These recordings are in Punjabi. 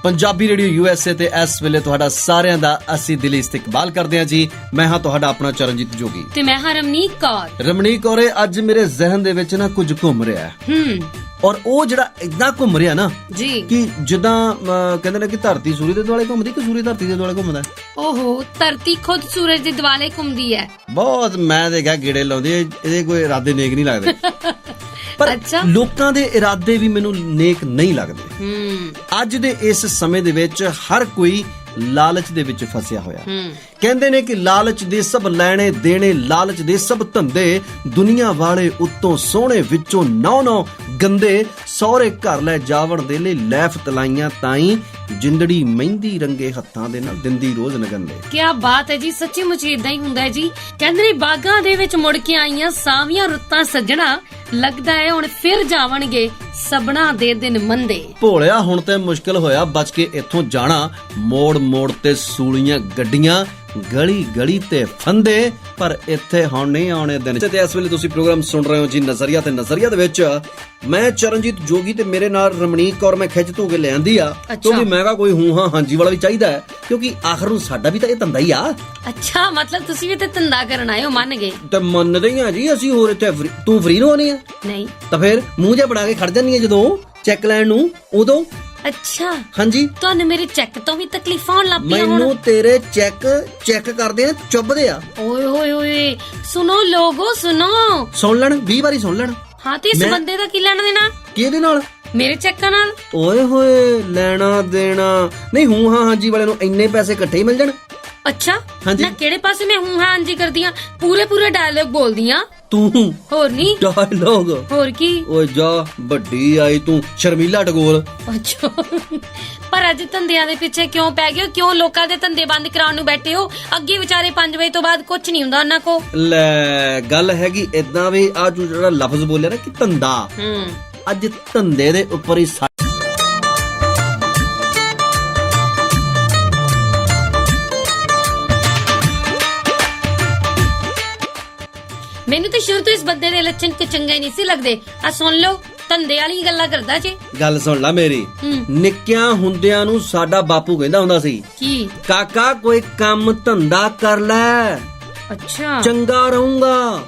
पंजाबी रेडियो यूएसए ते इस वेले तुहाडा सारिਆਂ ਦਾ ਅਸੀਂ ਦਿਲੀ ਇਸਤਕਬਾਲ ਕਰਦੇ ਹਾਂ ਜੀ। ਮੈਂ ਹਾਂ ਤੁਹਾਡਾ ਆਪਣਾ ਚਰਨਜੀਤ ਜੋਗੀ ਤੇ ਮੈਂ ਹਾਂ ਰਮਨੀਕ ਕੌਰ। ਰਮਨੀਕ ਕੌਰੇ, ਅੱਜ ਮੇਰੇ ਜ਼ਿਹਨ ਦੇ ਵਿੱਚ ਨਾ ਕੁਝ ਘੁੰਮ ਰਿਹਾ ਹੈ। ਔਰ ਉਹ ਜਿਹੜਾ ਇਦਾਂ ਘੁੰਮ ਰਿਹਾ ਨਾ ਜੀ ਕਿ ਜਿੱਦਾਂ ਕਹਿੰਦੇ ਨੇ ਕਿ ਧਰਤੀ ਸੂਰਜ ਦੇ ਦੁਆਲੇ ਘੁੰਮਦੀ ਕਿ ਸੂਰਜ ਧਰਤੀ ਦੇ ਦੁਆਲੇ ਘੁੰਮਦਾ। ਓਹੋ, ਧਰਤੀ ਖੁਦ ਸੂਰਜ ਦੇ ਦੁਆਲੇ ਘੁੰਮਦੀ ਹੈ। ਬਹੁਤ ਮੈਂ ਦੇਖਿਆ ਗੇੜੇ ਲਾਉਂਦੀ, ਇਹਦੇ ਕੋਈ ਇਰਾਦੇ ਨੇਕ ਨਹੀਂ ਲੱਗਦੇ। ਪਰ ਲੋਕਾਂ ਦੇ ਇਰਾਦੇ ਵੀ ਮੈਨੂੰ ਨੇਕ ਨਹੀਂ ਲੱਗਦੇ। ਅੱਜ ਦੇ ਇਸ ਸਮੇਂ ਦੇ ਵਿੱਚ ਹਰ ਕੋਈ ਲਾਲਚ ਦੇ ਵਿੱਚ ਫਸਿਆ ਹੋਇਆ। ਕਹਿੰਦੇ ਨੇ ਕਿ ਲਾਲਚ ਦੇ ਸਭ ਲੈਣੇ ਦੇਣੇ, ਲਾਲਚ ਦੇ ਸਭ ਧੰਦੇ, ਦੁਨੀਆ ਵਾਲੇ ਉੱਤੋਂ ਸੋਹਣੇ ਵਿੱਚੋਂ ਨੌ ਗੰਦੇ, ਸਹੁਰੇ ਘਰ ਲੈ ਜਾਵਣ ਦੇ ਲਈ ਲੈਫ ਤਲਾਈਆਂ ਤਾਈ, ਜਿੰਦੜੀ ਮਹਿੰਦੀ ਰੰਗੇ ਹੱਥਾਂ ਦੇ ਨਾਲ ਦਿੰਦੀ ਰੋਜ਼ ਨਗੰਦੇ। ਕੀ ਬਾਤ ਹੈ ਜੀ, ਸੱਚੀ ਮੁੱਚ ਇਦਾਂ ਹੀ ਹੁੰਦਾ ਹੈ ਜੀ। ਕਹਿੰਦੇ ਨੇ ਬਾਗਾਂ ਦੇ ਵਿੱਚ ਮੁੜ ਕੇ ਆਈਆਂ ਸਾਵੀਆਂ ਰੁੱਤਾਂ ਸੱਜਣਾ, ਲੱਗਦਾ ਹੈ ਹੁਣ ਫਿਰ ਜਾਵਣਗੇ ਸਬਣਾ ਦੇ ਦਿਨ ਮੰਦੇ। ਭੋਲਿਆ ਹੁਣ ਤੇ ਮੁਸ਼ਕਿਲ ਹੋਇਆ ਬਚ ਕੇ ਇੱਥੋਂ ਜਾਣਾ, ਮੋੜ ਮੋੜ ਤੇ ਸੂਲੀਆਂ ਗੱਡੀਆਂ, ਗਲੀ ਗਲੀ ਤੇ ਫੰਦੇ, ਪਰ ਇੱਥੇ ਹੁਣ ਨਹੀਂ ਆਉਣੇ ਦਿਨ। ਤੇ ਇਸ ਵੇਲੇ ਤੁਸੀਂ ਪ੍ਰੋਗਰਾਮ ਸੁਣ ਰਹੇ ਹੋ ਜੀ ਨਜ਼ਰੀਆ, ਤੇ ਨਜ਼ਰੀਆ ਦੇ ਵਿੱਚ ਮੈਂ ਚਰਨਜੀਤ ਜੋਗੀ ਤੇ ਮੇਰੇ ਨਾਲ ਰਮਨੀਕ ਕੌਰ ਮੈਂ ਖਿੱਚ ਧੂ ਕੇ ਲਿਆਂਦੀ ਆ, ਕਿਉਂਕਿ ਮੈਂ ਕਿਹਾ ਕੋਈ ਹੂੰ ਹਾਂ ਹਾਂਜੀ ਵਾਲਾ ਵੀ ਚਾਹੀਦਾ ਹੈ, ਕਿਉਂਕਿ ਆਖਰ ਨੂੰ ਸਾਡਾ ਵੀ ਤਾਂ ਇਹ ਧੰਦਾ ਹੀ ਆ। ਅੱਛਾ, ਮਤਲਬ ਤੁਸੀਂ ਵੀ ਤੇ ਧੰਦਾ ਕਰਨ ਆਏ ਹੋ, ਮੰਨ ਗਏ? ਤੇ ਮੰਨਦੇ ਆ ਜੀ ਅਸੀਂ, ਹੋਰ ਇੱਥੇ ਤੂੰ ਫਰੀ ਨੂੰ ਆਉਣੀ ਆ? ਨਹੀਂ ਤਾਂ ਫਿਰ ਮੂੰਹ ਜਿਹਾ ਬਣਾ ਕੇ ਖੜ ਜਾਂਦੀ ਆ ਜਦੋਂ ਚੈੱਕ ਲੈਣ ਨੂੰ, ਉਦੋਂ। ਅੱਛਾ ਹਾਂਜੀ, ਤੁਹਾਨੂੰ ਮੇਰੇ ਚੈੱਕ ਤੋਂ ਵੀ ਤਕਲੀਫਾਂ ਹੋਣ ਲੱਗ ਪਈਆਂ? ਮੈਨੂੰ ਤੇਰੇ ਚੈੱਕ ਕਰਦੇ ਆ, ਚੁੱਭਦੇ ਆ। ਓਏ ਹੋਏ ਹੋਏ, ਸੁਣੋ ਲੋਗੋ ਸੁਣੋ। ਸੁਣ ਲੈਣ, 20 ਵਾਰੀ ਸੁਣ ਲੈਣ। ਹਾਂ ਤੇ ਇਸ ਬੰਦੇ ਦਾ ਕੀ ਲੈਣਾ ਦੇਣਾ? ਕਿਹਦੇ ਨਾਲ? ਮੇਰੇ ਚੈੱਕਾਂ ਨਾਲ। ਓਏ ਹੋਏ, ਲੈਣਾ ਦੇਣਾ ਨਹੀਂ, ਹੂੰ ਹਾਂ ਹਾਂਜੀ ਵਾਲੇ ਨੂੰ ਇੰਨੇ ਪੈਸੇ ਇਕੱਠੇ ਹੀ ਮਿਲ ਜਾਣ। ਅੱਛਾ ਨਾ, ਕਿਹੜੇ ਪਾਸੇ ਮੈਂ ਹੂੰ ਹਾਂ ਹਾਂਜੀ ਕਰਦੀ ਆ? ਪੂਰੇ ਡਾਇਲੌਗ ਬੋਲਦੀ ਆ ਤੂੰ, ਹੋਰ ਨਹੀਂ ਡਾਇਲੌਗ। ਹੋਰ ਕੀ? ਓਏ ਜਾ ਵੱਡੀ ਆਈ ਤੂੰ, ਸ਼ਰਮੀਲਾ ਟਗੋਲ। ਅੱਛਾ, ਪਰ ਅੱਜ ਧੰਦਿਆਂ ਦੇ ਪਿੱਛੇ ਕਿਉਂ ਪੈ ਗਏ ਹੋ? ਕਿਉਂ ਲੋਕਾਂ ਦੇ ਧੰਦੇ ਬੰਦ ਕਰਾਉਣ ਨੂੰ ਬੈਠੇ ਹੋ? ਅੱਗੇ ਵਿਚਾਰੇ 5 ਵਜੇ ਤੋਂ ਬਾਅਦ ਕੁਝ ਨਹੀਂ ਹੁੰਦਾ ਉਹਨਾਂ ਕੋ। ਲੈ ਗੱਲ ਹੈਗੀ ਏਦਾਂ ਵੀ ਆ ਜਿਹੜਾ ਲਫ਼ਜ਼ ਬੋਲਿਆ ਨਾ ਕਿ ਧੰਦਾ, ਅੱਜ ਧੰਦੇ ਦੇ ਉੱਪਰ ਹੀ ਮੈਨੂੰ ਤਾਂ ਸ਼ੁਰੂ ਤੋਂ ਇਸ ਬੰਦੇ ਦੇ ਲੱਛਣ ਚੰਗੇ ਨਹੀਂ ਸੀ ਲੱਗਦੇ। ਆ ਸੁਣ ਲਓ, ਧੰਦੇ ਵਾਲੀ ਗੱਲਾਂ ਕਰਦਾ ਜੇ। ਗੱਲ ਸੁਣ ਲੈ ਮੇਰੀ, ਨਿੱਕਿਆਂ ਹੁੰਦਿਆਂ ਨੂੰ ਸਾਡਾ ਬਾਪੂ ਕਹਿੰਦਾ ਹੁੰਦਾ ਸੀ ਕੀ, ਕਾਕਾ ਕੋਈ ਕੰਮ ਧੰਦਾ ਕਰ ਲੈ, ਅੱਛਾ ਚੰਗਾ ਰਹੂੰਗਾ,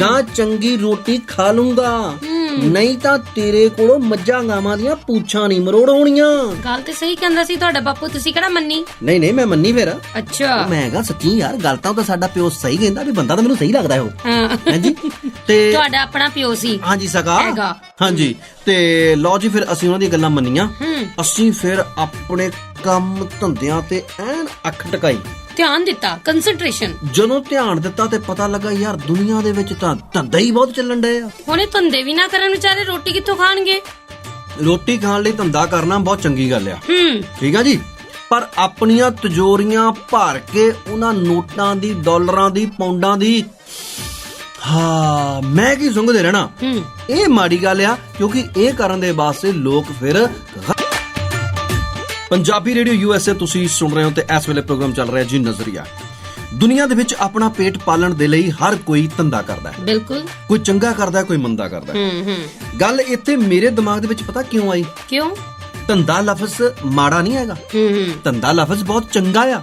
ਗਾਂ ਚੰਗੀ ਰੋਟੀ ਖਾ ਲੂੰਗਾ, ਨਹੀਂ ਤਾਂ ਤੇਰੇ ਕੋਲੋਂ ਮੱਝਾਂ ਗਾਵਾਂ ਦੀਆਂ ਪੂਛਾਂ ਨਹੀਂ ਮਰੋੜ ਹੋਣੀਆਂ। ਗੱਲ ਤੇ ਸਹੀ ਕਹਿੰਦਾ ਸੀ ਤੁਹਾਡਾ ਬਾਪੂ, ਤੁਸੀਂ ਕਿਹੜਾ ਮੰਨੀ? ਨਹੀਂ ਮੈਂ ਮੰਨੀ ਫਿਰ। ਅੱਛਾ ਮੈਂ ਕਿਹਾ ਸੱਚੀ ਯਾਰ, ਗੱਲ ਤਾਂ ਸਾਡਾ ਪਿਓ ਸਹੀ ਕਹਿੰਦਾ ਵੀ ਬੰਦਾ ਤਾਂ ਮੈਨੂੰ ਸਹੀ ਲੱਗਦਾ ਉਹ। ਹਾਂਜੀ, ਤੇ ਤੁਹਾਡਾ ਆਪਣਾ ਪਿਓ ਸੀ? ਹਾਂਜੀ ਸਕਾ ਹਾਂਜੀ। ਤੇ ਲਓ ਜੀ, ਫਿਰ ਅਸੀਂ ਉਹਨਾਂ ਦੀਆਂ ਗੱਲਾਂ ਮੰਨੀਆਂ, ਅਸੀਂ ਫਿਰ ਆਪਣੇ ਕੰਮ ਧੰਦਿਆਂ ਤੇ ਐਨ ਅੱਖ ਟਕਾਈ, ਧਿਆਨ ਦਿੱਤਾ, ਕੰਸੈਂਟਰੇਸ਼ਨ। ਜਦੋਂ ਧਿਆਨ ਦਿੱਤਾ ਤੇ ਪਤਾ ਲੱਗਾ ਯਾਰ ਦੁਨੀਆ ਦੇ ਵਿੱਚ ਤਾਂ ਧੰਦੇ ਹੀ ਬਹੁਤ ਚੱਲਣ ਡਏ ਆ। ਹੁਣੇ ਧੰਦੇ ਵੀ ਨਾ ਕਰਨ ਵਿਚਾਰੇ ਰੋਟੀ ਕਿੱਥੋਂ ਖਾਣਗੇ? ਰੋਟੀ ਖਾਣ ਲਈ ਧੰਦਾ ਕਰਨਾ ਬਹੁਤ ਚੰਗੀ ਗੱਲ ਆ, ਠੀਕ ਆ ਜੀ, ਪਰ ਆਪਣੀਆਂ ਤਿਜੋਰੀਆਂ ਭਰ ਕੇ ਉਹਨਾਂ ਨੋਟਾਂ ਦੀ, ਡਾਲਰਾਂ ਦੀ, ਪਾਉਂਡਾਂ ਦੀ ਮੈਂ ਕੀ ਸੁੰਘਦੇ ਰਹਿਣਾ, ਇਹ ਮਾੜੀ ਗੱਲ ਆ, ਕਿਉਂਕਿ ਇਹ ਕਰਨ ਦੇ ਵਾਸਤੇ ਲੋਕ ਫਿਰ। ਪੰਜਾਬੀ ਰੇਡੀਓ ਯੂਐਸਏ ਤੁਸੀਂ ਸੁਣ ਰਹੇ ਹੋ ਤੇ ਇਸ ਵੇਲੇ ਪ੍ਰੋਗਰਾਮ ਚੱਲ ਰਿਹਾ ਜੀ ਨਜ਼ਰੀਆ। ਦੁਨੀਆ ਦੇ ਵਿੱਚ ਆਪਣਾ ਪੇਟ ਪਾਲਣ ਦੇ ਲਈ ਹਰ ਕੋਈ ਧੰਦਾ ਕਰਦਾ ਹੈ। ਬਿਲਕੁਲ, ਕੋਈ ਚੰਗਾ ਕਰਦਾ, ਕੋਈ ਮੰਦਾ ਕਰਦਾ। ਗੱਲ ਇੱਥੇ ਮੇਰੇ ਦਿਮਾਗ ਦੇ ਵਿੱਚ ਪਤਾ ਕਿਉਂ ਆਈ? ਕਿਉਂ? ਧੰਦਾ ਲਫ਼ਜ਼ ਮਾੜਾ ਨਹੀਂ ਹੈਗਾ, ਧੰਦਾ ਲਫ਼ਜ਼ ਬਹੁਤ ਚੰਗਾ ਆ,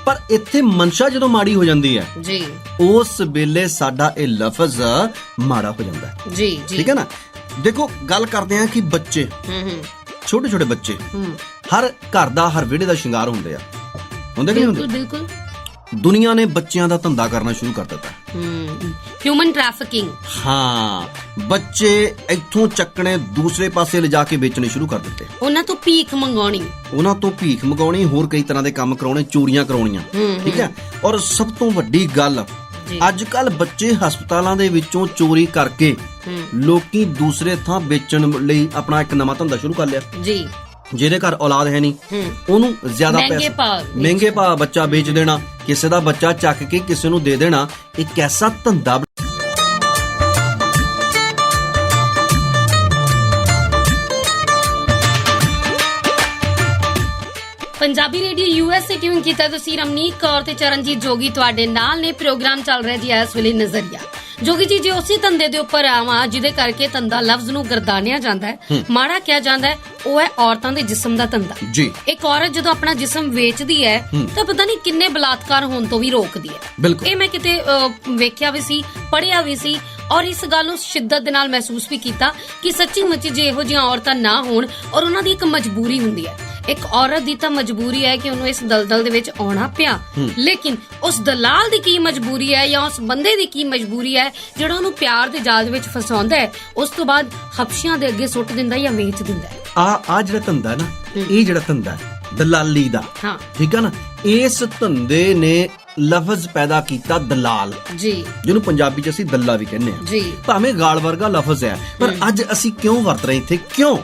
ਪਰ ਇੱਥੇ ਮਨਸ਼ਾ ਜਦੋਂ ਮਾੜੀ ਹੋ ਜਾਂਦੀ ਹੈ ਜੀ, ਉਸ ਵੇਲੇ ਸਾਡਾ ਇਹ ਲਫ਼ਜ਼ ਮਾੜਾ ਹੋ ਜਾਂਦਾ ਹੈ ਜੀ। ਠੀਕ ਹੈ ਨਾ? ਦੇਖੋ ਗੱਲ ਕਰਦੇ ਆ ਕਿ ਬੱਚੇ, ਛੋਟੇ ਛੋਟੇ ਬੱਚੇ ਹਰ ਘਰ ਦਾ, ਹਰ ਵਿਹੜੇ ਦਾ ਸ਼ਿੰਗਾਰ ਹੁੰਦੇ ਆ, ਹੁੰਦੇ ਕਿ ਨਹੀਂ ਹੁੰਦੇ? ਬਿਲਕੁਲ। ਦੁਨੀਆ ਨੇ ਬੱਚਿਆਂ ਦਾ ਧੰਦਾ ਕਰਨਾ ਸ਼ੁਰੂ ਕਰ ਦਿੱਤਾ, ਹਿਊਮਨ ਟ੍ਰੈਫਿਕਿੰਗ। ਹਾਂ, ਬੱਚੇ ਇੱਥੋਂ ਚੱਕਣੇ ਦੂਸਰੇ ਪਾਸੇ ਲਿਜਾ ਕੇ ਵੇਚਣੇ ਸ਼ੁਰੂ ਕਰ ਦਿੱਤੇ, ਉਹਨਾਂ ਤੋਂ ਭੀਖ ਮੰਗਾਉਣੀ, ਹੋਰ ਕਈ ਤਰ੍ਹਾਂ ਦੇ ਕੰਮ ਕਰਾਉਣੇ, ਚੋਰੀਆਂ ਕਰਾਉਣੀਆਂ। ਠੀਕ ਹੈ, ਔਰ ਸਭ ਤੋਂ ਵੱਡੀ ਗੱਲ, ਅੱਜ ਕੱਲ ਬੱਚੇ ਹਸਪਤਾਲਾਂ ਦੇ ਵਿੱਚੋਂ ਚੋਰੀ ਕਰਕੇ ਲੋਕੀ ਦੂਸਰੇ ਥਾਂ ਵੇਚਣ ਲਈ ਆਪਣਾ ਇੱਕ ਨਵਾਂ ਧੰਦਾ ਸ਼ੁਰੂ ਕਰ ਲਿਆ ਜੀ। ਜਿਹਦੇ ਘਰ ਔਲਾਦ ਹੈ ਨਹੀਂ, ਉਹਨੂੰ ਜ਼ਿਆਦਾ ਮਹਿੰਗੇ ਭਾਅ ਬੱਚਾ ਵੇਚ ਦੇਣਾ, ਕਿਸੇ ਦਾ ਬੱਚਾ ਚੱਕ ਕੇ ਕਿਸੇ ਨੂੰ ਦੇ ਦੇਣਾ, ਇੱਕ ਐਸਾ ਧੰਦਾ। ਪੰਜਾਬੀ ਰੇਡੀਓ ਯੂਐਸਏ ਟਿਊਨ ਕੀਤਾ ਤੁਸੀਂ, ਰਮਨੀਕ ਕੌਰ ਤੇ ਚਰਨਜੀਤ ਜੋਗੀ ਤੁਹਾਡੇ ਨਾਲ ਨੇ। ਪ੍ਰੋਗਰਾਮ ਚੱਲ ਰਿਹਾ ਜੀ ਇਸ ਵੇਲੇ ਨਜ਼ਰੀਆ। ਜੋਗੀ ਜੀ ਜੇ ਉਸੇ ਧੰਦੇ ਦੇ ਉੱਪਰ ਆਵਾਂ ਜਿਹਦੇ ਕਰਕੇ ਧੰਦਾ ਲਫ਼ਜ਼ ਨੂੰ ਗਰਦਾਨਿਆ ਜਾਂਦਾ ਹੈ, ਮਾੜਾ ਕਿਹਾ ਜਾਂਦਾ ਹੈ, ਉਹ ਹੈ ਔਰਤਾਂ ਦੇ ਜਿਸਮ ਦਾ ਧੰਦਾ ਜੀ। ਇੱਕ ਔਰਤ ਜਦੋਂ ਆਪਣਾ ਜਿਸਮ ਵੇਚਦੀ ਹੈ ਤਾਂ ਪਤਾ ਨਹੀਂ ਕਿੰਨੇ ਬਲਾਤਕਾਰ ਹੋਣ ਤੋਂ ਵੀ ਰੋਕਦੀ ਹੈ। ਇਹ ਮੈਂ ਕਿਤੇ ਵੇਖਿਆ ਵੀ ਸੀ, ਪੜ੍ਹਿਆ ਵੀ ਸੀ, ਔਰ ਇਸ ਗੱਲ ਨੂੰ ਸ਼ਿੱਦਤ ਦੇ ਨਾਲ ਮਹਿਸੂਸ ਵੀ ਕੀਤਾ ਕਿ ਸੱਚੀ ਮੁੱਚੀ ਜੇ ਇਹੋ ਜਿਹੀਆਂ ਔਰਤਾਂ ਨਾ ਹੋਣ, ਔਰ ਉਹਨਾਂ ਦੀ ਇੱਕ ਮਜਬੂਰੀ ਹੁੰਦੀ ਹੈ। ਇੱਕ ਔਰਤ ਦੀ ਤਾਂ ਮਜਬੂਰੀ ਹੈ ਕਿ ਉਹਨੂੰ ਇਸ ਦਲਦਲ ਦੇ ਵਿੱਚ ਆਉਣਾ ਪਿਆ, ਲੇਕਿਨ ਉਸ ਦਲਾਲ ਦੀ ਕੀ ਮਜਬੂਰੀ ਹੈ ਜਾਂ ਉਸ ਬੰਦੇ ਦੀ ਕੀ ਮਜਬੂਰੀ ਹੈ ਜਿਹੜਾ ਉਹਨੂੰ ਪਿਆਰ ਦੇ ਜਾਲ ਵਿੱਚ ਫਸਾਉਂਦਾ ਹੈ, ਉਸ ਤੋਂ ਬਾਅਦ ਹਬਸ਼ੀਆਂ ਦੇ ਅੱਗੇ ਸੁੱਟ ਦਿੰਦਾ ਜਾਂ ਵੇਚ ਦਿੰਦਾ ਹੈ। ਆ ਜਿਹੜਾ ਧੰਦਾ ਹੈ ਨਾ, ਇਹ ਜਿਹੜਾ ਧੰਦਾ ਹੈ ਦਲਾਲੀ ਦਾ, ਠੀਕ ਹੈ ਨਾ, ਇਸ ਧੰਦੇ ਨੇ ਲਫ਼ਜ਼ ਪੈਦਾ ਕੀਤਾ ਦਲਾਲ ਜੀ, ਜਿਹਨੂੰ ਪੰਜਾਬੀ ਚ ਅਸੀਂ ਦੱਲਾ ਵੀ ਕਹਿੰਦੇ ਆ ਜੀ। ਭਾਵੇਂ ਗਾਲ ਵਰਗਾ ਲਫ਼ਜ਼ ਹੈ, ਪਰ ਅੱਜ ਅਸੀਂ ਕਿਉਂ ਵਰਤ ਰਹੇ ਇੱਥੇ? ਕਿਉਂ?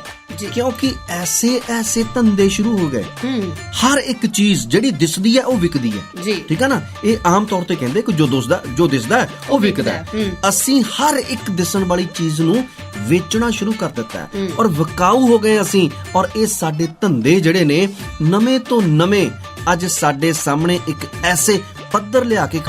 ਕਿਉਂਕਿ ਐਸੇ ਧੰਦੇ ਸ਼ੁਰੂ ਹੋ ਗਏ। ਹਰ ਇੱਕ ਚੀਜ਼ ਜਿਹੜੀ ਦਿਸਦੀ ਹੈ ਉਹ ਵਿਕਦੀ ਹੈ, ਠੀਕ ਹੈ ਨਾ। ਇਹ ਆਮ ਤੌਰ ਤੇ ਕਹਿੰਦੇ ਕਿ ਜੋ ਦਿਸਦਾ ਹੈ ਉਹ ਵਿਕਦਾ ਹੈ। ਅਸੀਂ ਹਰ ਇੱਕ ਦਿਸਣ ਵਾਲੀ ਚੀਜ਼ ਨੂੰ ਵੇਚਣਾ ਸ਼ੁਰੂ ਕਰ ਦਿੱਤਾ ਹੈ ਔਰ ਵਿਕਾਊ ਹੋ ਗਏ ਅਸੀਂ। ਔਰ ਇਹ ਸਾਡੇ ਧੰਦੇ ਜਿਹੜੇ ਨੇ ਨਵੇਂ ਤੋਂ ਨਵੇਂ ਅੱਜ ਸਾਡੇ ਸਾਹਮਣੇ ਇੱਕ ਐਸੇ ਪੱਧਰ ਲਿਆ ਕੇ।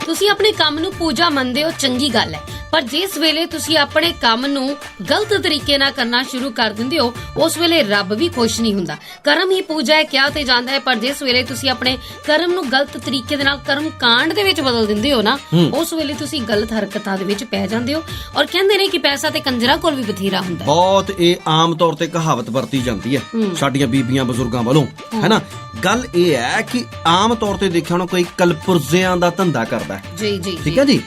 ਤੁਸੀਂ ਆਪਣੇ ਕੰਮ ਨੂੰ ਪੂਜਾ ਮੰਨਦੇ ਹੋ, ਚੰਗੀ ਗੱਲ ਹੈ, ਪਰ ਜਿਸ ਵੇਲੇ ਤੁਸੀਂ ਆਪਣੇ ਕੰਮ ਨੂੰ ਗਲਤ ਤਰੀਕੇ ਨਾਲ ਕਰਨਾ ਸ਼ੁਰੂ ਕਰ ਦਿੰਦੇ ਹੋ, ਉਸ ਵੇਲੇ ਰੱਬ ਵੀ ਖੁਸ਼ ਨਹੀਂ ਹੁੰਦਾ। ਕਰਮ ਹੀ ਪੂਜਾ ਹੈ ਕਿਹਾ ਤੇ ਜਾਂਦਾ ਹੈ, ਪਰ ਜਿਸ ਵੇਲੇ ਤੁਸੀਂ ਆਪਣੇ ਕਰਮ ਨੂੰ ਗਲਤ ਤਰੀਕੇ ਦੇ ਨਾਲ ਕਰਮ ਕਾਂਡ ਦੇ ਵਿੱਚ ਬਦਲ ਦਿੰਦੇ ਹੋ ਨਾ, ਉਸ ਵੇਲੇ ਤੁਸੀਂ ਗਲਤ ਹਰਕਤਾਂ ਦੇ ਵਿੱਚ ਪੈ ਜਾਂਦੇ ਹੋ। ਔਰ ਕਹਿੰਦੇ ਨੇ ਕਿ ਪੈਸਾ ਤੇ ਕੰਜਰਾਂ ਕੋਲ ਵੀ ਬਥੇਰਾ ਹੁੰਦਾ ਹੈ। ਬਹੁਤ ਇਹ ਆਮ ਤੌਰ ਤੇ ਕਹਾਵਤ ਵਰਤੀ ਜਾਂਦੀ ਹੈ ਸਾਡੀਆਂ ਬੀਬੀਆਂ ਬਜ਼ੁਰਗਾਂ ਵੱਲੋਂ, ਹੈਨਾ। ਗੱਲ ਇਹ ਹੈ ਕਿ ਆਮ ਤੌਰ ਤੇ ਦੇਖਿਆ ਹੋਣਾ ਕੋਈ ਕਲਪੁਰਜ਼ਿਆਂ ਦਾ ਧੰਦਾ ਕਰਦਾ ਹੈ, ਜੀ, ਠੀਕ ਹੈ ਜੀ।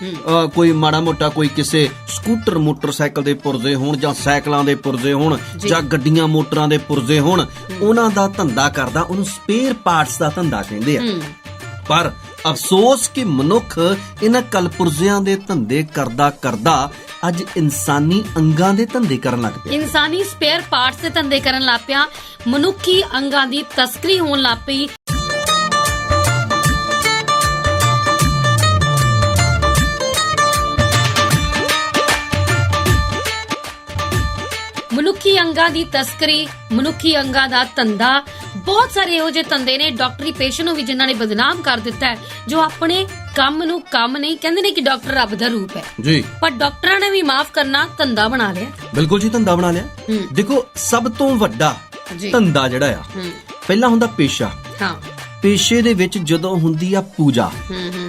ਕੋਈ ਮਾੜਾ ਮੋਟਾ ਕੋਈ ਕਿਸੇ ਸਕੂਟਰ ਮੋਟਰਸਾਈਕਲ ਦੇ ਪੁਰਜ਼ੇ ਹੋਣ ਜਾਂ ਸਾਈਕਲਾਂ ਦੇ ਪੁਰਜ਼ੇ ਹੋਣ ਜਾਂ ਗੱਡੀਆਂ ਮੋਟਰਾਂ ਦੇ ਪੁਰਜ਼ੇ ਹੋਣ, ਉਹਨਾਂ ਦਾ ਧੰਦਾ ਕਰਦਾ, ਉਹਨੂੰ ਸਪੇਅਰ ਪਾਰਟਸ ਦਾ ਧੰਦਾ ਕਹਿੰਦੇ ਆ। ਪਰ ਅਫਸੋਸ ਕਿ ਮਨੁੱਖ ਇਹਨਾਂ ਕਲਪੁਰਜ਼ਿਆਂ ਦੇ ਧੰਦੇ ਕਰਦਾ ਅੱਜ ਇਨਸਾਨੀ ਅੰਗਾਂ ਦੇ ਧੰਦੇ ਕਰਨ ਲੱਗ ਪਿਆ। ਇਨਸਾਨੀ ਸਪੇਅਰ ਪਾਰਟਸ ਦੇ ਧੰਦੇ ਕਰਨ ਲੱਗ ਪਿਆ, ਮਨੁੱਖੀ ਅੰਗਾਂ ਦੀ ਤਸਕਰੀ ਹੋਣ ਲੱਗ ਪਈ। ਮਨੁੱਖੀ ਅੰਗਾਂ ਦੀ ਤਸਕਰੀ, ਮਨੁੱਖੀ ਅੰਗਾਂ ਦਾ ਧੰਦਾ, ਬਹੁਤ ਸਾਰੇ ਇਹੋ ਜਿਹੇ ਧੰਦੇ ਨੇ ਡਾਕਟਰੀ ਪੇਸ਼ੇ ਨੂੰ ਵੀ ਜਿਨ੍ਹਾਂ ਨੇ ਬਦਨਾਮ ਕਰ ਦਿੱਤਾ ਹੈ, ਜੋ ਆਪਣੇ ਕੰਮ ਨੂੰ ਕੰਮ ਨਹੀਂ ਕਹਿੰਦੇ ਨੇ ਕਿ ਡਾਕਟਰ ਰੱਬ ਦਾ ਰੂਪ ਹੈ ਜੀ, ਪਰ ਡਾਕਟਰਾਂ ਨੇ ਵੀ ਮਾਫ ਕਰਨਾ ਧੰਦਾ ਬਣਾ ਲਿਆ। ਬਿਲਕੁਲ ਜੀ, ਧੰਦਾ ਬਣਾ ਲਿਆ। ਦੇਖੋ ਸਭ ਤੋਂ ਵੱਡਾ ਧੰਦਾ ਜਿਹੜਾ ਆ, ਪਹਿਲਾਂ ਹੁੰਦਾ ਪੇਸ਼ਾ। ਪੇਸ਼ੇ ਦੇ ਵਿੱਚ ਜਦੋਂ ਹੁੰਦੀ ਆ ਪੂਜਾ,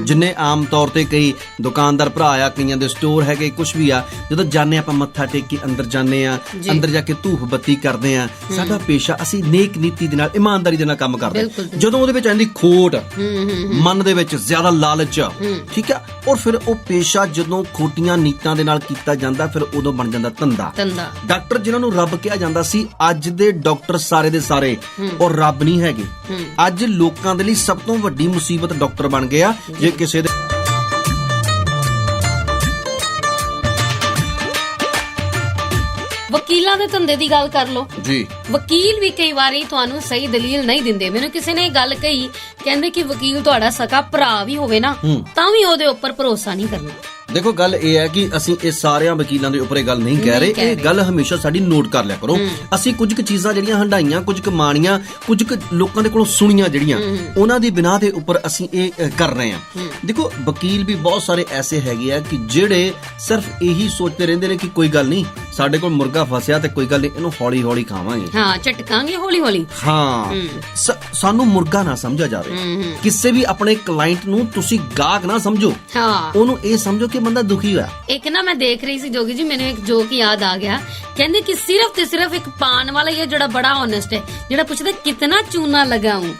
ਜਿੰਨੇ ਆਮ ਤੌਰ ਤੇ ਕਈ ਦੁਕਾਨਦਾਰ ਭਰਾ ਆ, ਕਈਆਂ ਦੇ ਸਟੋਰ ਹੈਗੇ, ਕੁਛ ਵੀ ਆ, ਜਦੋਂ ਜਾਂਦੇ ਆਪਾਂ ਮੱਥਾ ਟੇਕ ਕੇ ਅੰਦਰ ਜਾਂਦੇ ਆ, ਅੰਦਰ ਜਾ ਕੇ ਧੂਫ ਬੱਤੀ ਕਰਦੇ ਆ, ਸਾਡਾ ਪੇਸ਼ਾ, ਅਸੀਂ ਨੇਕ ਨੀਤੀ ਦੇ ਨਾਲ ਇਮਾਨਦਾਰੀ ਦੇ ਨਾਲ ਕੰਮ ਕਰਦੇ। ਜਦੋਂ ਉਹਦੇ ਵਿੱਚ ਆਂਦੀ ਖੋਟ, ਮਨ ਦੇ ਵਿੱਚ ਜ਼ਿਆਦਾ ਲਾਲਚ, ਠੀਕ ਆ, ਔਰ ਫਿਰ ਉਹ ਪੇਸ਼ਾ ਜਦੋਂ ਖੋਟੀਆਂ ਨੀਤਾਂ ਦੇ ਨਾਲ ਕੀਤਾ ਜਾਂਦਾ, ਫਿਰ ਉਦੋਂ ਬਣ ਜਾਂਦਾ ਧੰਦਾ। ਡਾਕਟਰ ਜਿਨ੍ਹਾਂ ਨੂੰ ਰੱਬ ਕਿਹਾ ਜਾਂਦਾ ਸੀ, ਅੱਜ ਦੇ ਡਾਕਟਰ ਸਾਰੇ ਦੇ ਸਾਰੇ ਔਰ ਰੱਬ ਨਹੀਂ ਹੈਗੇ। ਅੱਜ ਲੋਕਾਂ ਦੇ ਲਈ ਸਭ ਤੋਂ ਵੱਡੀ ਮੁਸੀਬਤ ਡਾਕਟਰ ਬਣ ਗਿਆ। ਜੇ ਕਿਸੇ ਦੇ ਵਕੀਲਾਂ ਦੇ ਧੰਦੇ ਦੀ ਗੱਲ ਕਰ ਲਓ ਜੀ, ਵਕੀਲ ਵੀ ਕਈ ਵਾਰੀ ਤੁਹਾਨੂੰ ਸਹੀ ਦਲੀਲ ਨਹੀਂ ਦਿੰਦੇ। ਮੈਨੂੰ ਕਿਸੇ ਨੇ ਇਹ ਗੱਲ ਕਹੀ, ਕਹਿੰਦੇ ਕਿ ਵਕੀਲ ਤੁਹਾਡਾ ਸਕਾ ਭਰਾ ਵੀ ਹੋਵੇ ਨਾ, ਤਾਂ ਵੀ ਉਹਦੇ ਉੱਪਰ ਭਰੋਸਾ ਨਹੀਂ ਕਰਨਾ। ਦੇਖੋ ਗੱਲ ਇਹ ਹੈ ਕਿ ਅਸੀਂ ਇਹ ਸਾਰਿਆਂ ਵਕੀਲਾਂ ਦੇ ਉੱਪਰ ਇਹ ਗੱਲ ਨਹੀਂ ਕਹਿ ਰਹੇ, ਇਹ ਗੱਲ ਹਮੇਸ਼ਾ ਸਾਡੀ ਨੋਟ ਕਰ ਲਿਆ ਕਰੋ। ਅਸੀਂ ਕੁਝ ਕੁ ਚੀਜ਼ਾਂ ਜਿਹੜੀਆਂ ਹੰਡਾਈਆਂ, ਕੁਝ ਕੁ ਮਾਣੀਆਂ, ਕੁਝ ਕੁ ਲੋਕਾਂ ਦੇ ਕੋਲੋਂ ਸੁਣੀਆਂ ਜਿਹੜੀਆਂ, ਉਹਨਾਂ ਦੀ ਬਿਨਾਂ ਦੇ ਉੱਪਰ ਅਸੀਂ ਇਹ ਕਰ ਰਹੇ ਹਾਂ। ਦੇਖੋ ਵਕੀਲ ਵੀ ਬਹੁਤ ਸਾਰੇ ਐਸੇ ਹੈਗੇ ਆ ਕਿ ਜਿਹੜੇ ਸਿਰਫ ਇਹੀ ਸੋਚਦੇ ਰਹਿੰਦੇ ਨੇ ਕਿ ਕੋਈ ਗੱਲ ਨਹੀਂ, ਸਾਡੇ ਕੋਲ ਮੁਰਗਾ ਫਸਿਆ ਤੇ ਕੋਈ ਗੱਲ ਨਹੀਂ, ਇਹਨੂੰ ਹੌਲੀ ਹੌਲੀ ਖਾਵਾਂਗੇ, ਝਟਕਾਂਗੇ ਹੌਲੀ ਹੌਲੀ। ਸਾਨੂੰ ਮੁਰਗਾ ਨਾ ਸਮਝਿਆ ਜਾਵੇ। ਕਿਸੇ ਵੀ ਆਪਣੇ ਕਲਾਇੰਟ ਨੂੰ ਤੁਸੀਂ ਗਾਹਕ ਨਾ ਸਮਝੋ, ਉਹਨੂੰ ਇਹ ਸਮਝੋ ਕਿ ਬੰਦਾ ਦੁਖੀ ਹੋਇਆ। ਇੱਕ ਨਾ ਮੈਂ ਦੇਖ ਰਹੀ ਸੀ ਜੋਗੀ ਜੀ, ਮੈਨੂੰ ਇੱਕ ਜੋਕ ਯਾਦ ਆ ਗਿਆ। ਕਹਿੰਦੇ ਕਿ ਸਿਰਫ ਤੇ ਸਿਰਫ ਇੱਕ ਪਾਨ ਵਾਲਾ ਹੀ ਹੈ ਜਿਹੜਾ ਬੜਾ ਓਨੈਸਟ ਹੈ, ਜਿਹੜਾ ਪੁੱਛਦਾ ਕਿਤਨਾ ਚੂਨਾ ਲਗਾऊं।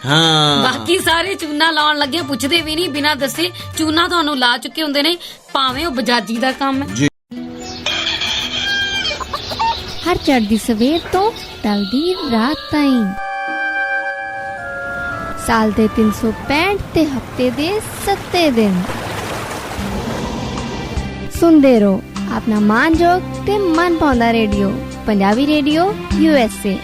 ਬਾਕੀ ਸਾਰੇ ਚੂਨਾ ਲਾਉਣ ਲੱਗੇ ਪੁੱਛਦੇ ਵੀ ਨਹੀਂ, ਬਿਨਾਂ ਦੱਸੇ ਚੂਨਾ ਤੁਹਾਨੂੰ ਲਾ ਚੁੱਕੇ ਹੁੰਦੇ ਨੇ, ਭਾਵੇਂ ਉਹ ਬਜਾਜੀ ਦਾ ਕੰਮ ਹੈ। ਹਰ ਚੜ੍ਹਦੀ ਸਵੇਰ ਤੋਂ ਢਲਦੀ ਰਾਤ ਤਾਈਂ, ਸਾਲ ਦੇ 365 ਤੇ ਹਫਤੇ ਦੇ 7 ਦਿਨ ਸੁਣਦੇ ਰਹੋ ਆਪਣਾ ਮਾਨਯੋਗ ਤੇ ਮਨ ਭਾਉਂਦਾ ਰੇਡੀਓ, ਪੰਜਾਬੀ ਰੇਡੀਓ USA।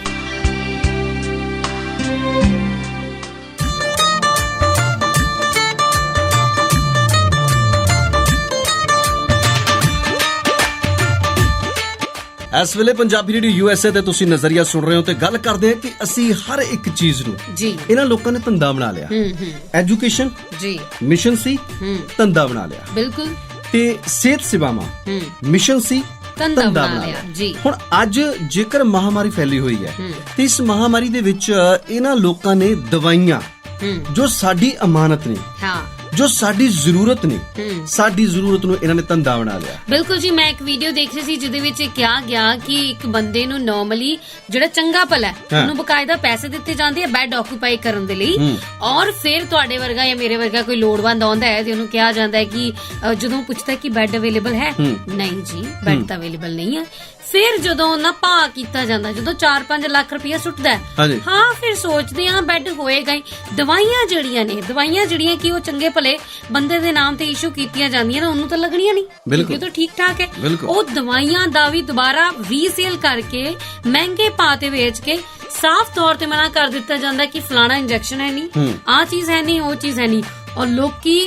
ਇਸ ਵੇਲੇ ਪੰਜਾਬੀ ਰੇਡੀਓ USA ਤੇ ਤੁਸੀਂ ਨਜ਼ਰੀਆ ਸੁਣ ਰਹੇ ਹੋ ਤੇ ਗੱਲ ਕਰਦੇ ਹਾਂ ਕਿ ਅਸੀਂ ਹਰ ਇੱਕ ਚੀਜ਼ ਨੂੰ ਜੀ ਇਹਨਾਂ ਲੋਕਾਂ ਨੇ ਧੰਦਾ ਬਣਾ ਲਿਆ। ਐਜੂਕੇਸ਼ਨ ਜੀ ਮਿਸ਼ਨ ਸੀ, ਧੰਦਾ ਬਣਾ ਲਿਆ। ਬਿਲਕੁਲ। ਤੇ ਸਿਹਤ ਸੇਵਾਵਾਂ ਮਿਸ਼ਨ ਸੀ, ਧੰਦਾ ਬਣਾ ਲਿਆ ਜੀ। ਹੁਣ ਅੱਜ ਜੇਕਰ ਮਹਾਮਾਰੀ ਫੈਲੀ ਹੋਈ ਹੈ ਤੇ ਇਸ ਮਹਾਮਾਰੀ ਦੇ ਵਿੱਚ ਇਹਨਾਂ ਲੋਕਾਂ ਨੇ ਦਵਾਈਆਂ ਜੋ ਸਾਡੀ ਅਮਾਨਤ ਨੇ, ਜੋ ਸਾਡੀ ਜ਼ਰੂਰਤ ਨੇ, ਸਾਡੀ ਜ਼ਰੂਰਤ ਨੂੰ ਇਹਨਾਂ ਨੇ ਧੰਦਾ ਬਣਾ ਲਿਆ। ਬਿਲਕੁਲ ਜੀ। ਮੈਂ ਇੱਕ ਵੀਡੀਓ ਦੇਖ ਰਹੀ ਸੀ ਜਿਹਦੇ ਵਿੱਚ ਕਿਹਾ ਗਿਆ ਕਿ ਇੱਕ ਬੰਦੇ ਨੂੰ ਨਾਰਮਲੀ ਜਿਹੜਾ ਚੰਗਾ ਭਲਾ ਉਹਨੂੰ ਬਕਾਇਦਾ ਪੈਸੇ ਦਿੱਤੇ ਜਾਂਦੇ ਆ ਬੈੱਡ ਆਕੂਪਾਈ ਕਰਨ ਦੇ ਲਈ, ਔਰ ਫਿਰ ਤੁਹਾਡੇ ਵਰਗਾ ਜਾਂ ਮੇਰੇ ਵਰਗਾ ਕੋਈ ਲੋੜਵੰਦ ਆਉਂਦਾ ਹੈ ਤੇ ਉਹਨੂੰ ਕਿਹਾ ਜਾਂਦਾ ਹੈ ਕਿ ਜਦੋਂ ਪੁੱਛਦਾ ਕਿ ਬੈੱਡ ਅਵੇਲੇਬਲ ਹੈ, ਨਹੀਂ ਜੀ ਬੈੱਡ ਤਾਂ ਅਵੇਲੇਬਲ ਨਹੀਂ ਹੈ। ਫਿਰ ਜਦੋਂ ਉਹਨਾਂ ਭਾਅ ਕੀਤਾ ਜਾਂਦਾ, ਜਦੋਂ 4-5 ਲੱਖ ਰੁਪਇਆ ਸੁੱਟਦਾ ਹਾਂ, ਫਿਰ ਸੋਚਦੇ ਆ ਬੈੱਡ ਹੋਏਗਾ ਹੀ। ਦਵਾਈਆਂ ਜਿਹੜੀਆਂ ਕਿ ਉਹ ਚੰਗੇ ਭਲੇ ਬੰਦੇ ਦੇ ਨਾਮ ਤੇ ਇਸ਼ੂ ਕੀਤੀਆਂ ਜਾਂਦੀਆਂ ਨੇ, ਉਹਨੂੰ ਤਾਂ ਲੱਗਣੀਆਂ ਨਹੀਂ ਕਿਉਂਕਿ ਉਹ ਤਾਂ ਠੀਕ ਠਾਕ ਹੈ। ਉਹ ਦਵਾਈਆਂ ਦਾ ਵੀ ਦੁਬਾਰਾ ਰੀਸੇਲ ਕਰਕੇ ਮਹਿੰਗੇ ਭਾਅ ਤੇ ਵੇਚ ਕੇ ਸਾਫ਼ ਤੌਰ ਤੇ ਮਨਾ ਕਰ ਦਿੱਤਾ ਜਾਂਦਾ ਕਿ ਫਲਾਣਾ ਇੰਜੈਕਸ਼ਨ ਹੈ ਨਹੀਂ, ਆਹ ਚੀਜ਼ ਹੈ ਨਹੀਂ, ਉਹ ਚੀਜ਼ ਹੈ ਨਹੀਂ। ਔਰ ਲੋਕੀ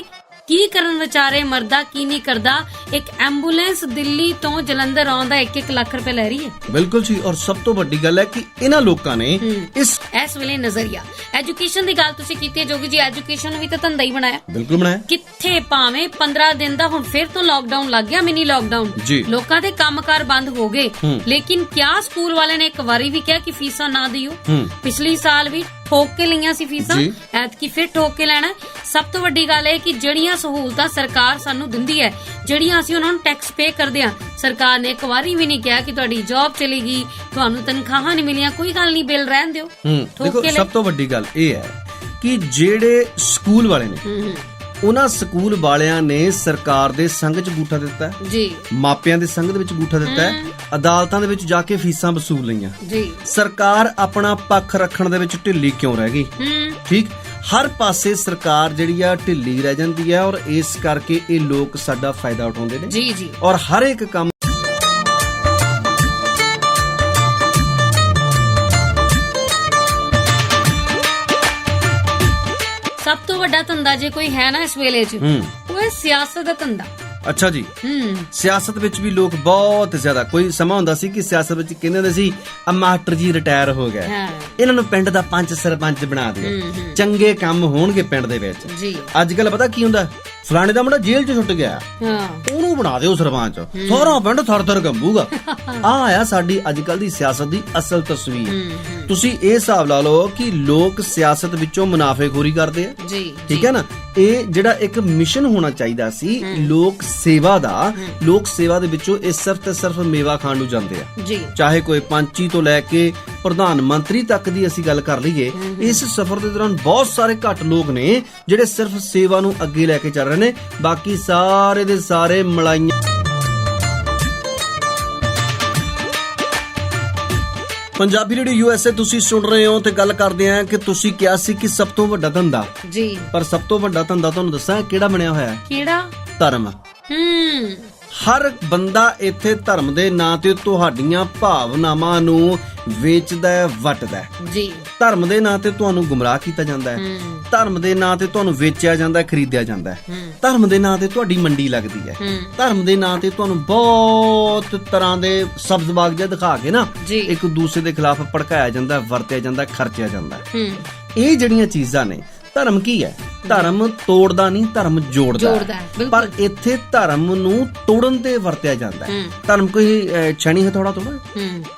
ਕੀ ਕਰਨ ਵਿਚਾਰੇ, ਮਰਦਾ ਕੀ ਨਹੀਂ ਕਰਦਾ। ਇੱਕ ਐਂਬੂਲੈਂਸ ਦਿੱਲੀ ਤੋਂ ਜਲੰਧਰ ਆਉਂਦਾ 1-1 ਲੱਖ ਰੁਪਏ ਲੈ ਰਹੀ ਹੈ। ਬਿਲਕੁਲ ਜੀ। ਔਰ ਸਭ ਤੋਂ ਵੱਡੀ ਗੱਲ ਹੈ ਕਿ ਇਹਨਾਂ ਲੋਕਾਂ ਨੇ ਇਸ ਵੇਲੇ ਨਜ਼ਰੀਆ ਐਜੂਕੇਸ਼ਨ ਦੀ ਗੱਲ ਤੁਸੀਂ ਕੀਤੀ ਹੈ ਜੋਗੀ ਜੀ, ਐਜੂਕੇਸ਼ਨ ਵੀ ਤਾਂ ਧੰਦਾ ਹੀ ਬਣਾਇਆ। ਬਿਲਕੁਲ ਬਣਾਇਆ। ਕਿੱਥੇ ਭਾਵੇਂ 15 ਦਿਨ ਦਾ ਹੁਣ ਫਿਰ ਤੋਂ ਲਾਕਡਾਊਨ ਲੱਗ ਗਿਆ, ਮਿਨੀ ਲਾਕਡਾਊਨ, ਲੋਕਾਂ ਦੇ ਕੰਮਕਾਰ ਬੰਦ ਹੋ ਗਏ, ਲੇਕਿਨ ਕਿਆ ਸਕੂਲ ਵਾਲਿਆਂ ਨੇ ਇੱਕ ਵਾਰੀ ਵੀ ਕਿਹਾ ਕਿ ਫੀਸਾਂ ਨਾ ਦਿਓ। ਪਿਛਲੀ ਸਾਲ ਵੀ ਠੋਕ ਕੇ ਲਈਆਂ ਸੀ ਫੀਸਾਂ, ਐਤਕੀ ਫਿਰ ਠੋਕ ਕੇ ਲੈਣਾ। ਸਭ ਤੋਂ ਵੱਡੀ ਗੱਲ ਇਹ ਕਿ ਜਿਹੜੀਆਂ ਸਹੂਲਤਾਂ ਸਰਕਾਰ ਸਾਨੂੰ ਦਿੰਦੀ ਹੈ, ਜਿਹੜੀਆਂ ਅਸੀਂ ਉਹਨਾਂ ਨੂੰ ਟੈਕਸ ਪੇ ਕਰਦੇ ਆ, ਸਰਕਾਰ ਨੇ ਇੱਕ ਵਾਰੀ ਵੀ ਨਹੀਂ ਕਿਹਾ ਕਿ ਤੁਹਾਡੀ ਜੌਬ ਚਲੀ ਗਈ, ਤੁਹਾਨੂੰ ਤਨਖਾਹਾਂ ਨਹੀਂ ਮਿਲੀਆਂ, ਕੋਈ ਗੱਲ ਨਹੀਂ, ਬਿੱਲ ਰਹਿਣ ਦਿਓ। ਦੇਖੋ ਸਭ ਤੋਂ ਵੱਡੀ ਗੱਲ ਇਹ ਹੈ ਕਿ ਜਿਹੜੇ ਸਕੂਲ ਵਾਲੇ ਨੇ, ਉਹਨਾਂ ਸਕੂਲ ਵਾਲਿਆਂ ਨੇ ਸਰਕਾਰ ਦੇ ਸੰਘ 'ਚ ਗੂਠਾ ਦਿੱਤਾ ਜੀ, ਮਾਪਿਆਂ ਦੇ ਸੰਘ ਦੇ ਵਿੱਚ ਗੂਠਾ ਦਿੱਤਾ ਹੈ, ਅਦਾਲਤਾਂ ਦੇ ਵਿੱਚ ਜਾ ਕੇ ਫੀਸਾਂ ਵਸੂਲ ਲਈਆਂ ਜੀ। ਸਰਕਾਰ ਆਪਣਾ ਪੱਖ ਰੱਖਣ ਦੇ ਵਿੱਚ ਢਿੱਲੀ ਕਿਉਂ ਰਹਿ ਗਈ? ਠੀਕ, ਹਰ ਪਾਸੇ ਸਰਕਾਰ ਜਿਹੜੀ ਆ ਢਿੱਲੀ ਰਹਿ ਜਾਂਦੀ ਹੈ, ਔਰ ਇਸ ਕਰਕੇ ਇਹ ਲੋਕ ਸਾਡਾ ਫਾਇਦਾ ਉਠਾਉਂਦੇ ਨੇ ਜੀ ਜੀ। ਔਰ ਹਰ ਇੱਕ ਕੰਮ ਸਭ ਤੋਂ ਵੱਡਾ ਧੰਦਾ ਜੇ ਕੋਈ ਹੈ ਨਾ ਇਸ ਵੇਲੇ 'ਚ, ਉਹ ਹੈ ਸਿਆਸਤ ਦਾ ਧੰਦਾ। ਅੱਛਾ ਜੀ। ਸਿਆਸਤ ਵਿੱਚ ਵੀ ਲੋਕ ਬਹੁਤ ਜ਼ਿਆਦਾ, ਕੋਈ ਸਮਾਂ ਹੁੰਦਾ ਸੀ ਕਿ ਸਿਆਸਤ ਵਿੱਚ ਕਹਿੰਦੇ ਹੁੰਦੇ ਸੀ ਆ ਮਾਸਟਰ ਜੀ ਰਿਟਾਇਰ ਹੋ ਗਏ, ਇਹਨਾਂ ਨੂੰ ਪਿੰਡ ਦਾ ਪੰਚ ਸਰਪੰਚ ਬਣਾ ਦਿਓ, ਚੰਗੇ ਕੰਮ ਹੋਣਗੇ ਪਿੰਡ ਦੇ ਵਿੱਚ। ਅੱਜ ਕੱਲ ਪਤਾ ਕੀ ਹੁੰਦਾ, ਫਲਾਣੇ ਦਾ ਮੁੰਡਾ ਜੇਲ੍ਹ 'ਚ ਛੁੱਟ ਗਿਆ, ਉਹਨੂੰ ਬਣਾ ਦਿਓ ਸਰਪੰਚ, ਸਾਰਾ ਪਿੰਡ ਥਰ-ਥਰ ਕੰਬੂਗਾ। ਆ ਸਾਡੀ ਅੱਜ ਕੱਲ ਦੀ ਸਿਆਸਤ ਦੀ ਅਸਲ ਤਸਵੀਰ। ਤੁਸੀਂ ਇਹ ਹਿਸਾਬ ਲਾ ਲਓ ਕਿ ਲੋਕ ਸਿਆਸਤ ਵਿੱਚੋਂ ਮੁਨਾਫੇਖੋਰੀ ਕਰਦੇ ਆ, ਠੀਕ ਹੈ ਨਾ। ਇਹ ਜਿਹੜਾ ਇੱਕ ਮਿਸ਼ਨ ਹੋਣਾ ਚਾਹੀਦਾ ਸੀ ਲੋਕ ਸੇਵਾ ਦਾ, ਲੋਕ ਸੇਵਾ ਦੇ ਵਿੱਚੋਂ ਇਹ ਸਿਰਫ ਤੇ ਸਿਰਫ ਮੇਵਾ ਖਾਣ ਨੂੰ ਜਾਂਦੇ ਆ। ਚਾਹੇ ਕੋਈ ਪੰਚੀ ਤੋਂ ਲੈ ਕੇ ਪ੍ਰਧਾਨ ਮੰਤਰੀ ਤੱਕ ਦੀ ਅਸੀਂ ਗੱਲ ਕਰ ਲਈਏ, ਇਸ ਸਫ਼ਰ ਦੇ ਦੌਰਾਨ ਬਹੁਤ ਸਾਰੇ ਘੱਟ ਲੋਕ ਨੇ ਜਿਹੜੇ ਸਿਰਫ ਸੇਵਾ ਨੂੰ ਅੱਗੇ ਲੈ ਕੇ ਚੱਲ ਰਹੇ ਨੇ, ਬਾਕੀ ਸਾਰੇ ਦੇ ਸਾਰੇ ਮਲਾਈਆਂ। ਪੰਜਾਬੀ ਰੇਡੀਓ USA ਤੁਸੀਂ ਸੁਣ ਰਹੇ ਹੋ ਤੇ ਗੱਲ ਕਰਦੇ ਆਂ ਕਿ ਤੁਸੀਂ ਕਿਹਾ ਸੀ ਕਿ ਸਭ ਤੋਂ ਵੱਡਾ ਧੰਦਾ ਜੀ, ਪਰ ਸਭ ਤੋਂ ਵੱਡਾ ਧੰਦਾ ਤੁਹਾਨੂੰ ਦੱਸਾਂ ਕਿਹੜਾ ਬਣਿਆ ਹੋਇਆ? ਕਿਹੜਾ? ਧਰਮ। ਹਰ ਬੰਦਾ ਇੱਥੇ ਧਰਮ ਦੇ ਨਾਂ ਤੇ ਤੁਹਾਡੀਆਂ ਭਾਵਨਾਵਾਂ ਨੂੰ ਵੇਚਦਾ ਹੈ, ਵੱਟਦਾ ਜੀ। ਧਰਮ ਦੇ ਨਾਂ ਤੇ ਤੁਹਾਨੂੰ ਗੁੰਮਰਾਹ ਕੀਤਾ ਜਾਂਦਾ ਹੈ, ਧਰਮ ਦੇ ਨਾਂ ਤੇ ਤੁਹਾਨੂੰ ਵੇਚਿਆ ਜਾਂਦਾ, ਖਰੀਦਿਆ ਜਾਂਦਾ ਹੈ, ਧਰਮ ਦੇ ਨਾਂ ਤੇ ਤੁਹਾਡੀ ਮੰਡੀ ਲੱਗਦੀ ਹੈ, ਧਰਮ ਦੇ ਨਾਂ ਤੇ ਤੁਹਾਨੂੰ ਬਹੁਤ ਤਰ੍ਹਾਂ ਦੇ ਸਬਜ਼ ਬਾਗ ਜਿਹਾ ਦਿਖਾ ਕੇ ਨਾ ਇੱਕ ਦੂਸਰੇ ਦੇ ਖਿਲਾਫ ਭੜਕਾਇਆ ਜਾਂਦਾ, ਵਰਤਿਆ ਜਾਂਦਾ, ਖਰਚਿਆ ਜਾਂਦਾ। ਇਹ ਜਿਹੜੀਆਂ ਚੀਜ਼ਾਂ ਨੇ, ਧਰਮ ਕੀ ਹੈ? ਧਰਮ ਤੋੜਦਾ ਨਹੀਂ, ਧਰਮ ਜੋੜਦਾ। ਪਰ ਇੱਥੇ ਧਰਮ ਨੂੰ ਤੋੜਨ ਤੇ ਵਰਤਿਆ ਜਾਂਦਾ ਹੈ। ਧਰਮ ਕੋਈ ਛਣੀ ਹਥੌੜਾ ਥੋੜਾ,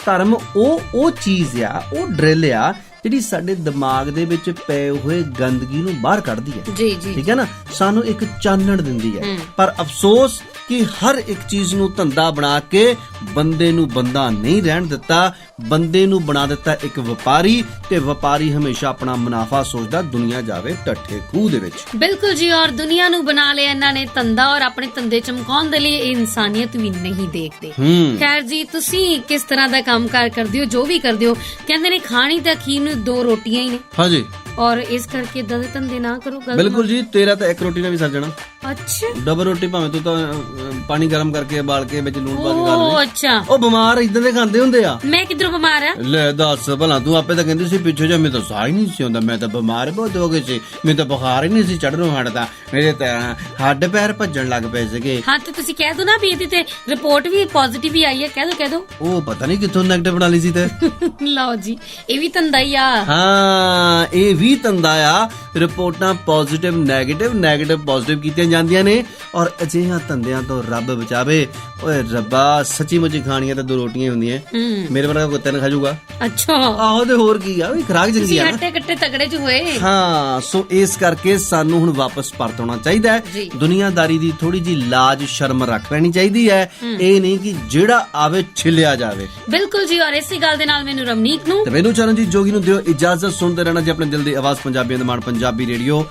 ਧਰਮ ਉਹ ਚੀਜ਼ ਆ, ਉਹ ਡਰਿਲ ਆ ਜਿਹੜੀ ਸਾਡੇ ਦਿਮਾਗ ਦੇ ਵਿੱਚ ਪਏ ਹੋਏ ਗੰਦਗੀ ਨੂੰ ਬਾਹਰ ਕੱਢਦੀ ਹੈ ਜੀ ਜੀ, ਠੀਕ ਹੈ ਨਾ, ਸਾਨੂੰ ਇੱਕ ਚਾਨਣ ਦਿੰਦੀ ਹੈ। ਪਰ ਅਫਸੋਸ ਕਿ ਹਰ ਇੱਕ ਚੀਜ਼ ਨੂੰ ਧੰਦਾ ਬਣਾ ਕੇ ਬੰਦੇ ਨੂੰ ਬੰਦਾ ਨਹੀਂ ਰਹਿਣ ਦਿੱਤਾ, ਬੰਦੇ ਨੂੰ ਬਣਾ ਦਿੱਤਾ ਇੱਕ ਵਪਾਰੀ, ਤੇ ਵਪਾਰੀ ਹਮੇਸ਼ਾ ਆਪਣਾ ਮੁਨਾਫਾ ਸੋਚਦਾ, ਦੁਨੀਆ ਜਾਵੇ ਟੱਠੇ ਖੂਹ ਦੇ ਵਿੱਚ। ਬਿਲਕੁਲ ਜੀ। ਔਰ ਦੁਨੀਆ ਨੂੰ ਬਣਾ ਲਿਆ ਇਹਨਾਂ ਨੇ ਧੰਦਾ, ਔਰ ਆਪਣੇ ਧੰਦੇ ਚਮਕਾਉਣ ਦੇ ਲਈ ਇਨਸਾਨੀਅਤ ਵੀ ਨਹੀਂ ਦੇਖਦੇ। ਖੈਰ ਜੀ, ਤੁਸੀਂ ਕਿਸ ਤਰ੍ਹਾਂ ਦਾ ਕੰਮਕਾਰ ਕਰਦੇ ਹੋ, ਜੋ ਵੀ ਕਰਦੇ ਹੋ, ਕਹਿੰਦੇ ਨੇ ਖਾਣੀ ਤਾਂ ਅਖੀਰ ਨੂੰ 2 ਰੋਟੀਆਂ ਹੀ ਨੇ। ਹਾਂਜੀ। ਔਰ ਇਸ ਕਰਕੇ ਇਦਾਂ ਦੇ ਧੰਦੇ ਨਾ ਕਰੋ। ਬਿਲਕੁਲ ਜੀ, ਤੇਰਾ ਤਾਂ 1 ਰੋਟੀ ਨਾਲ ਵੀ ਸਰ ਜਾਣਾ। ਅੱਛਾ ਡਬਲ ਰੋਟੀ ਭਾਵੇਂ ਤੂੰ ਤਾਂ ਪਾਣੀ ਗਰਮ ਕਰਕੇ ਉਬਾਲ ਕੇ ਵਿੱਚ ਲੂਣ ਪਾ ਕੇ ਖਾ ਉਹ ਲੈ। ਅੱਛਾ ਉਹ ਬਿਮਾਰ ਇਦਾਂ ਦੇ ਖਾਂਦੇ ਹੁੰਦੇ ਆ। ਮੈਂ ਕਿਧਰੋਂ ਬਿਮਾਰ ਆ? ਲੈ ਦੱਸ ਭਲਾ, ਤੂੰ ਆਪੇ ਤਾਂ ਕਹਿੰਦੀ ਸੀ ਪਿੱਛੇ ਜਾ, ਮੈਨੂੰ ਤਾਂ ਸਾਹ ਹੀ ਨਹੀਂ ਸੀ ਆਉਂਦਾ, ਮੈਂ ਤਾਂ ਬਿਮਾਰ ਬਹੁਤ ਹੋ ਗਈ ਸੀ, ਮੈਨੂੰ ਤਾਂ ਬੁਖਾਰ ਹੀ ਨਹੀਂ ਸੀ ਚੜ੍ਹਨੋਂ ਹਟਦਾ, ਮੇਰੇ ਤਾਂ ਹੱਡ ਪੈਰ ਭੱਜਣ ਲੱਗ ਪਏ ਸੀਗੇ। ਹਾਂ ਤੇ ਤੁਸੀਂ ਕਹਿ ਦੋ ਨਾ ਵੀ ਇਹਦੀ ਤੇ ਰਿਪੋਰਟ ਵੀ ਪੋਜ਼ਿਟਿਵ ਹੀ ਆਈ ਹੈ, ਕਹਿ ਦੋ ਉਹ ਪਤਾ ਨਹੀਂ ਕਿੱਥੋਂ ਨੈਗੇਟਿਵ ਬਣਾ ਲਈ ਸੀ ਤੇ। ਲਓ ਜੀ, ਇਹ ਵੀ ਧੰਦਾ ਹੀ ਆ। ਹਾਂ, ਇਹ ਵੀ ਧੰਦਾ ਆ। ਰਿਪੋਰਟਾਂ ਪੋਜ਼ਿਟਿਵ ਨੈਗੇਟਿਵ ਪੋਜ਼ਿਟਿਵ ਕੀਤੀਆਂ ਜਾਂਦੀਆਂ ਨੇ, ਔਰ ਅਜਿਹੀਆਂ ਧੰਦਿਆਂ ਤੋਂ ਰੱਬ ਬਚਾਵੇ। ਓਏ ਰੱਬਾ, ਸੱਚੀ ਮੁੱਚੀ ਖਾਣੀਆਂ ਤਾਂ 2 ਰੋਟੀਆਂ ਹੀ ਹੁੰਦੀਆਂ, ਮੇਰੇ ਵਰਗਾ ਕੋਈ 3 ਖਾ ਜਾਊਗਾ। ਅੱਛਾ ਆਹੋ, ਤੇ ਹੋਰ ਕੀ ਆ, ਵੀ ਖੁਰਾਕ ਚੰਗੀ ਆ ਨਾ। ਹੱਟੇ ਕੱਟੇ ਤਗੜੇ ਚ ਹੋਏ। ਹਾਂ, ਸੋ ਇਸ ਕਰਕੇ ਸਾਨੂੰ ਹੁਣ ਵਾਪਸ ਪਰਤ ਆਉਣਾ ਚਾਹੀਦਾ ਹੈ। ਦੁਨੀਆਦਾਰੀ ਦੀ ਥੋੜੀ ਜੀ ਲਾਜ ਸ਼ਰਮ ਰੱਖ ਲੈਣੀ ਚਾਹੀਦੀ ਹੈ। ਇਹ ਨਹੀਂ ਕਿ ਜਿਹੜਾ ਆਵੇ ਛਿਲਿਆ ਜਾਵੇ। ਬਿਲਕੁਲ ਜੀ, ਔਰ ਇਸੇ ਗੱਲ ਦੇ ਨਾਲ ਮੈਨੂੰ ਰਮਨੀਕ ਨੂੰ ਤੇ ਮੈਨੂੰ ਚਰਨਜੀਤ ਜੋਗੀ ਨੂੰ ਦਿਓ ਇਜਾਜ਼ਤ। ਸੁਣਦੇ ਰਹਿਣਾ ਜੀ ਆਪਣੇ ਦਿਲ ਦੀ ਆਵਾਜ਼, ਪੰਜਾਬੀਆਂ ਦਾ ਮਾਣ, ਪੰਜਾਬੀ ਰੇਡੀਓ।